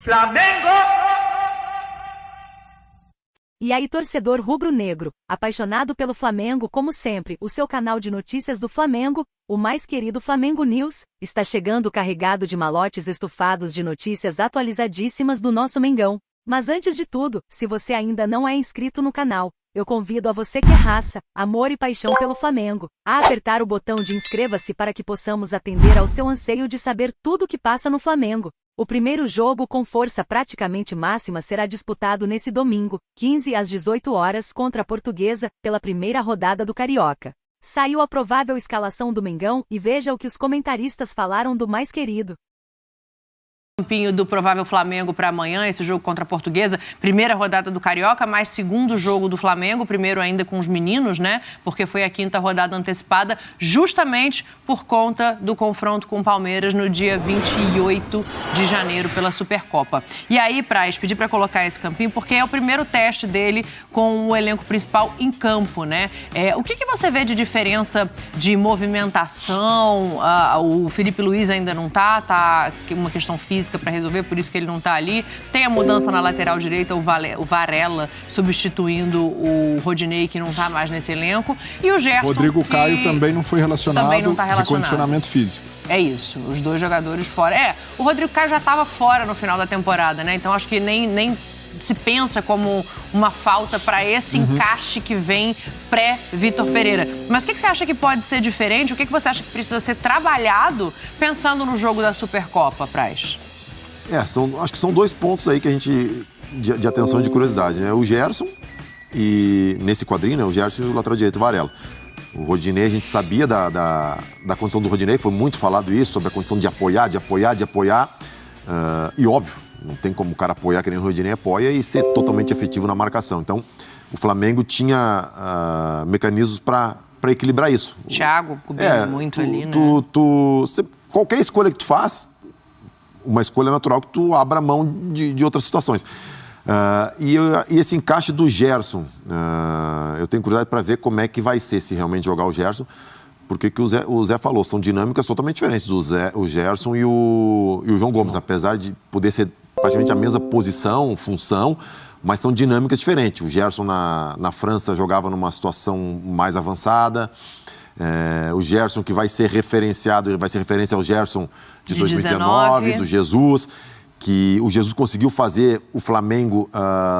Flamengo! E aí, torcedor rubro-negro, apaixonado pelo Flamengo como sempre, o seu canal de notícias do Flamengo, o mais querido Flamengo News, está chegando carregado de malotes estufados de notícias atualizadíssimas do nosso Mengão. Mas antes de tudo, se você ainda não é inscrito no canal, eu convido a você que é raça, amor e paixão pelo Flamengo, a apertar o botão de inscreva-se para que possamos atender ao seu anseio de saber tudo o que passa no Flamengo. O primeiro jogo com força praticamente máxima será disputado nesse domingo, 15 às 18 horas, contra a Portuguesa, pela primeira rodada do Carioca. Saiu a provável escalação do Mengão e veja o que os comentaristas falaram do mais querido. Campinho do provável Flamengo para amanhã, esse jogo contra a Portuguesa, primeira rodada do Carioca, mais segundo jogo do Flamengo, primeiro ainda com os meninos, né? Porque foi a quinta rodada antecipada, justamente por conta do confronto com o Palmeiras no dia 28 de janeiro pela Supercopa. E aí, Praz, pedi para colocar esse campinho porque é o primeiro teste dele com o elenco principal em campo, né? O que você vê de diferença de movimentação? O Felipe Luiz ainda não tá uma questão física para resolver, por isso que ele não está ali. Tem a mudança na lateral direita, o Varela substituindo o Rodinei, que não está mais nesse elenco. E o Gerson, Rodrigo Caio também não foi relacionado, também não tá relacionado. De condicionamento físico. É isso, os dois jogadores fora. O Rodrigo Caio já estava fora no final da temporada, né? Então acho que nem se pensa como uma falta para esse encaixe que vem pré-Vitor Pereira. Mas o que você acha que pode ser diferente? O que você acha que precisa ser trabalhado pensando no jogo da Supercopa, Praz? Acho que são dois pontos aí que a gente de atenção e de curiosidade, né? O Gerson e nesse quadrinho, né? O Gerson e o lateral direito, o Varela. O Rodinei, a gente sabia da condição do Rodinei, foi muito falado isso, sobre a condição de apoiar. E óbvio, não tem como o cara apoiar que nem o Rodinei apoia e ser totalmente efetivo na marcação. Então, o Flamengo tinha mecanismos para equilibrar isso. Thiago cobrindo muito ali, né? Qualquer escolha que tu faz, uma escolha natural que tu abra mão de outras situações. E esse encaixe do Gerson, eu tenho curiosidade para ver como é que vai ser se realmente jogar o Gerson, porque que o Zé falou, são dinâmicas totalmente diferentes, o Gerson e o João Gomes, apesar de poder ser praticamente a mesma posição, função, mas são dinâmicas diferentes. O Gerson na França jogava numa situação mais avançada. O Gerson que vai ser referenciado, vai ser referência ao Gerson de 2019, do Jesus, que o Jesus conseguiu fazer o Flamengo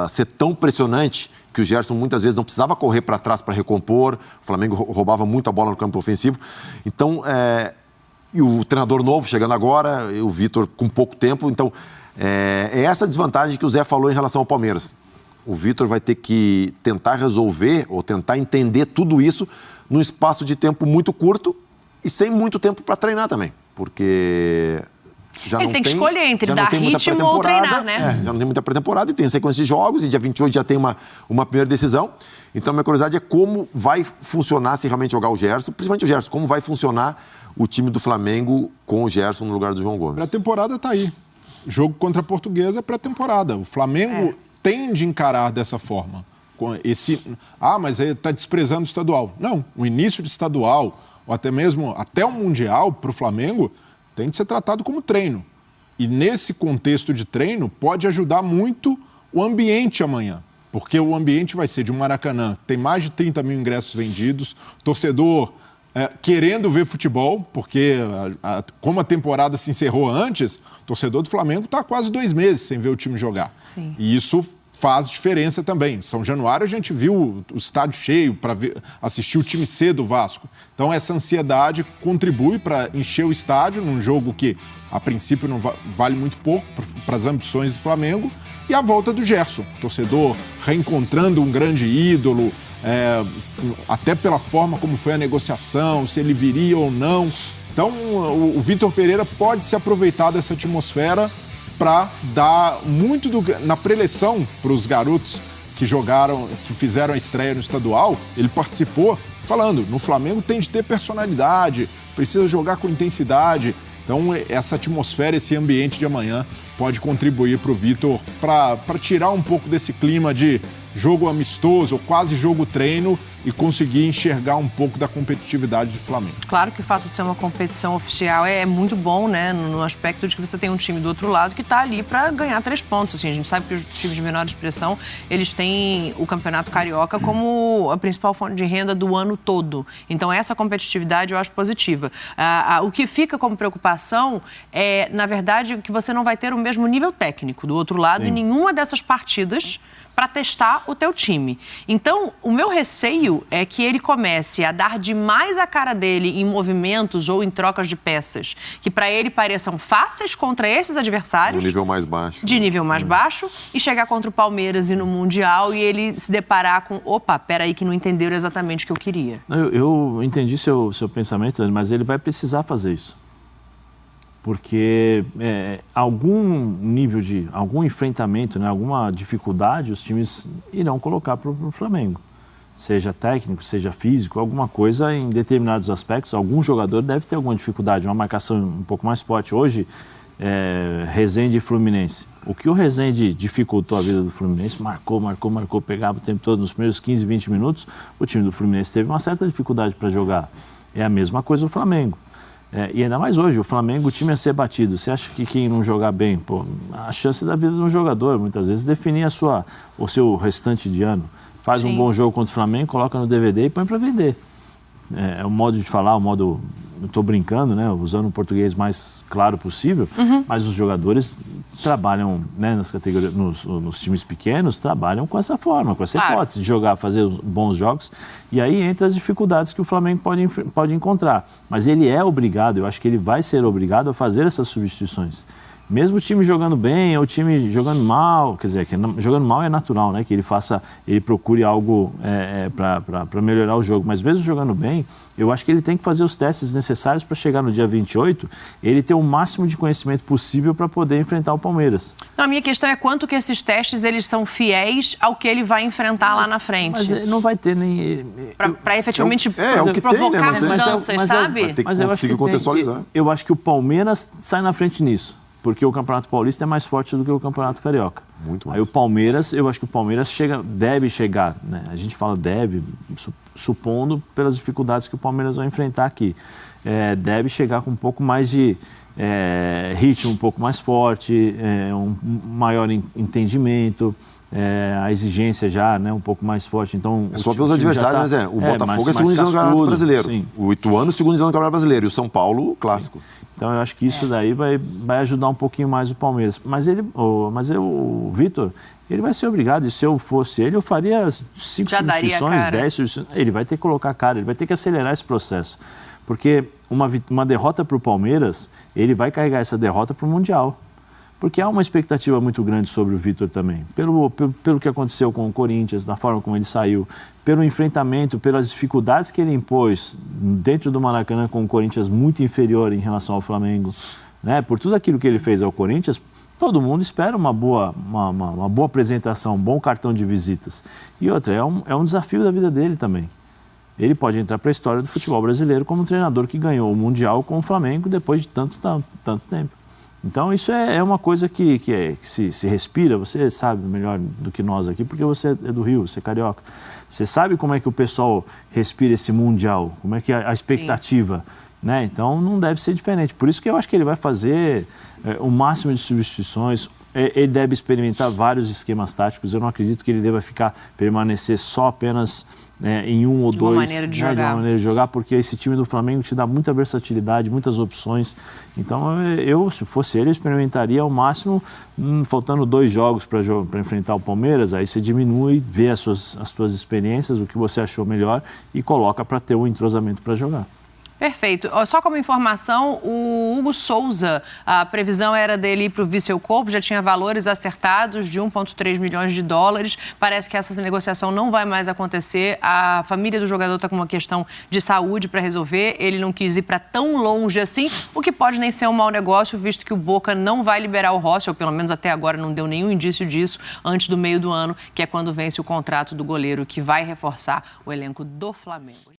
ser tão pressionante que o Gerson muitas vezes não precisava correr para trás para recompor, o Flamengo roubava muito a bola no campo ofensivo. Então, e o treinador novo chegando agora, o Vitor com pouco tempo, então é essa desvantagem que o Zé falou em relação ao Palmeiras. O Vitor vai ter que tentar resolver ou tentar entender tudo isso num espaço de tempo muito curto e sem muito tempo para treinar também, porque ele tem que escolher entre dar ritmo ou treinar, né? Já não tem muita pré-temporada e tem sequência de jogos e dia 28 já tem uma primeira decisão. Então, minha curiosidade é como vai funcionar se realmente jogar o Gerson, principalmente o Gerson, como vai funcionar o time do Flamengo com o Gerson no lugar do João Gomes. Pré-temporada tá aí. Jogo contra a Portuguesa é pré-temporada. O Flamengo tem de encarar dessa forma. Mas ele está desprezando o estadual. Não, o início de estadual, ou até mesmo até o Mundial para o Flamengo, tem de ser tratado como treino. E nesse contexto de treino pode ajudar muito o ambiente amanhã. Porque o ambiente vai ser de um Maracanã, tem mais de 30 mil ingressos vendidos, torcedor querendo ver futebol, porque como a temporada se encerrou antes, o torcedor do Flamengo está há quase 2 meses sem ver o time jogar. Sim. E isso faz diferença também. São Januário a gente viu o estádio cheio para assistir o time C do Vasco. Então essa ansiedade contribui para encher o estádio num jogo que a princípio não vale muito pouco para as ambições do Flamengo. E a volta do Gerson, torcedor reencontrando um grande ídolo, até pela forma como foi a negociação, se ele viria ou não. Então o Vitor Pereira pode se aproveitar dessa atmosfera para dar muito na preleção para os garotos que fizeram a estreia no estadual. Ele participou falando, no Flamengo tem de ter personalidade, precisa jogar com intensidade. Então essa atmosfera, esse ambiente de amanhã pode contribuir para o Vitor para tirar um pouco desse clima de jogo amistoso, quase jogo treino, e conseguir enxergar um pouco da competitividade do Flamengo. Claro que o fato de ser uma competição oficial é muito bom, né? No aspecto de que você tem um time do outro lado que está ali para ganhar 3 pontos. Assim, a gente sabe que os times de menor expressão, eles têm o Campeonato Carioca como a principal fonte de renda do ano todo. Então, essa competitividade eu acho positiva. O que fica como preocupação é, na verdade, que você não vai ter o mesmo nível técnico do outro lado em nenhuma dessas partidas para testar o teu time. Então, o meu receio é que ele comece a dar demais a cara dele em movimentos ou em trocas de peças que para ele pareçam fáceis contra esses adversários. De nível mais baixo. De nível mais baixo e chegar contra o Palmeiras e no Mundial e ele se deparar com, opa, peraí que não entenderam exatamente o que eu queria. Eu entendi seu pensamento, mas ele vai precisar fazer isso. Porque algum nível de, algum enfrentamento, né, alguma dificuldade, os times irão colocar para o Flamengo. Seja técnico, seja físico, alguma coisa em determinados aspectos. Algum jogador deve ter alguma dificuldade, uma marcação um pouco mais forte. Hoje, Rezende e Fluminense. O que o Rezende dificultou a vida do Fluminense, marcou, pegava o tempo todo, nos primeiros 15, 20 minutos, o time do Fluminense teve uma certa dificuldade para jogar. É a mesma coisa o Flamengo. E ainda mais hoje, o Flamengo, o time a ser batido. Você acha que quem não jogar bem, a chance da vida de um jogador, muitas vezes, definir o seu restante de ano. Faz um bom jogo contra o Flamengo, coloca no DVD e põe para vender. É o modo de falar, o modo... Eu estou brincando, né, usando o português mais claro possível, mas os jogadores trabalham, né, nas categorias, nos times pequenos, trabalham com essa forma, com essa hipótese de jogar, fazer bons jogos. E aí entra as dificuldades que o Flamengo pode encontrar. Mas ele é obrigado, eu acho que ele vai ser obrigado a fazer essas substituições. Mesmo o time jogando bem ou o time jogando mal, quer dizer, jogando mal é natural, né? Que ele procure algo para melhorar o jogo. Mas mesmo jogando bem, eu acho que ele tem que fazer os testes necessários para chegar no dia 28, ele ter o máximo de conhecimento possível para poder enfrentar o Palmeiras. Não, a minha questão é quanto que esses testes eles são fiéis ao que ele vai enfrentar lá na frente. Mas não vai ter nem... Para efetivamente o que provocar tem, né? mudanças, sabe? Vai ter que conseguir contextualizar. Eu acho que o Palmeiras sai na frente nisso. Porque o Campeonato Paulista é mais forte do que o Campeonato Carioca. Muito mais. Aí o Palmeiras, eu acho que o Palmeiras deve chegar, né? A gente fala deve, supondo pelas dificuldades que o Palmeiras vai enfrentar aqui. Deve chegar com um pouco mais de ritmo, um pouco mais forte, um maior entendimento. A exigência já, né, um pouco mais forte. Então, só ver os adversários, né, Zé? O Botafogo é segundo divisão do Campeonato Brasileiro. Sim. O Ituano, segundo divisão do Campeonato Brasileiro. E o São Paulo, clássico. Sim. Então, eu acho que isso daí vai ajudar um pouquinho mais o Palmeiras. Mas o Vitor, ele vai ser obrigado. E se eu fosse ele, eu faria 5 substituições, 10 substituições. Ele vai ter que colocar a cara, ele vai ter que acelerar esse processo. Porque uma derrota para o Palmeiras, ele vai carregar essa derrota para o Mundial. Porque há uma expectativa muito grande sobre o Vitor também, pelo que aconteceu com o Corinthians, da forma como ele saiu, pelo enfrentamento, pelas dificuldades que ele impôs dentro do Maracanã com o Corinthians muito inferior em relação ao Flamengo, né? Por tudo aquilo que ele fez ao Corinthians, todo mundo espera uma boa apresentação, um bom cartão de visitas. E outra, é um desafio da vida dele também. Ele pode entrar para a história do futebol brasileiro como um treinador que ganhou o Mundial com o Flamengo depois de tanto tempo. Então, isso é uma coisa que se respira, você sabe melhor do que nós aqui, porque você é do Rio, você é carioca. Você sabe como é que o pessoal respira esse Mundial, como é que é a expectativa, né? Então, não deve ser diferente. Por isso que eu acho que ele vai fazer o máximo de substituições, ele deve experimentar vários esquemas táticos, eu não acredito que ele deva permanecer só apenas... em um ou dois, uma maneira de jogar, porque esse time do Flamengo te dá muita versatilidade, muitas opções. Então, se fosse ele, eu experimentaria ao máximo, faltando 2 jogos para enfrentar o Palmeiras, aí você diminui, vê as suas experiências, o que você achou melhor e coloca para ter um entrosamento para jogar. Perfeito. Só como informação, o Hugo Souza, a previsão era dele ir para o Vissel Kobe, já tinha valores acertados de 1,3 milhões de dólares. Parece que essa negociação não vai mais acontecer. A família do jogador está com uma questão de saúde para resolver. Ele não quis ir para tão longe assim, o que pode nem ser um mau negócio, visto que o Boca não vai liberar o Rossi, ou pelo menos até agora não deu nenhum indício disso, antes do meio do ano, que é quando vence o contrato do goleiro que vai reforçar o elenco do Flamengo.